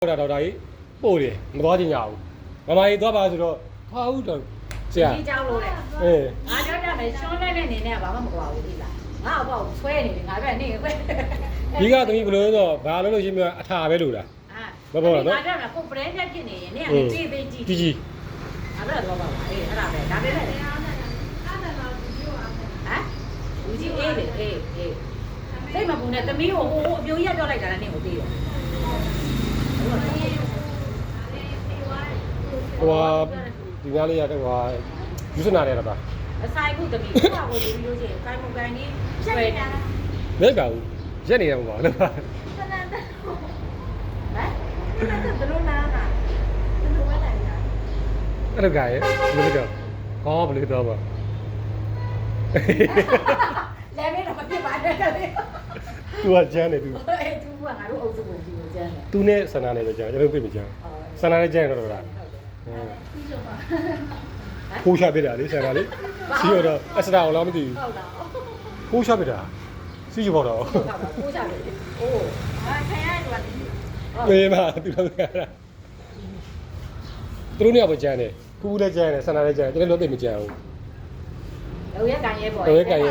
တော်ကြီးပို့တယ်မသွားချင်ကြဘူးမမကြီးသွားပါဆိုတော့ဟာဟုတ်တော့ဆရာ ကြီးကြောက်လို့လေ အေး ငါကြောက်ကြမယ်ရှွန်းတဲ့နေနဲ့ဘာမှမကွာဘူးဒီလားငါ့ဘောက်ဆွဲနေတယ်ငါပဲနေပဲ ဒီကသမီးဘယ်လိုလဲဆိုတော့ဘာလို့လို့ရှိရင်အထာပဲလို့လား ငါကြောက်တာကိုပရဲချက်ဖြစ်နေရင်နေကနေပြေးပေးကြည့် ကြီးကြီး ငါတော့တော့ပါအေးအဲ့ဒါပဲဒါပဲလေဟမ်ဦးကြီးအေးလေအေးစိတ်မပူနဲ့သမီးကိုဟိုအပြိုးကြီးပြောလိုက်တာလည်းနေကိုသိတယ် ဟိုဒီကားလေးရတော့ဟိုယူစနာတယ်တော့ အဆိုင်ခုသမီးကိုကိုဒီလိုချင်းကိုင်မကိုင်နေဆွဲနေ လဲပါဘူးရက်နေရမှာပါလို့ ဟမ်ဘယ်လိုနာတာဘယ်လိုဝဲလိုက်တာ အဲ့လိုကရဲ့ဘယ်လိုတော့ကောင်းဘယ်လိုတော့ပါ လဲမင်းတော့မဖြစ်ပါနဲ့လေ သူကကျန်းတယ်သူ အေးသူကငါတို့အုပ်စုကိုဒီလိုကျန်းတယ် သူနဲ့ဆန္ဒနဲ့ပဲကျန်းကျွန်တော်ပြစ်မကျန်းဆန္ဒနဲ့ကျန်းတော့လားဖိုးချပြတာလေဆန္ဒလေးစီရတော့အစတာအောင်လားမသိဘူး ဟုတ်လား ဖိုးချပြတာစီရပေါ်တော့ ဟုတ်တာကိုးကြတယ်အိုးဟာခံရတော့ အေးမသူတို့ကသူတို့เนี่ยပဲကျန်းတယ်ကူလည်းကျန်းတယ်ဆန္ဒလည်းကျန်းတယ်ကျွန်တော်တို့သိမကျန်းဘူး တော့ရက်ကန်ရဲပေါ့ တော့ရက်ကန်ရဲ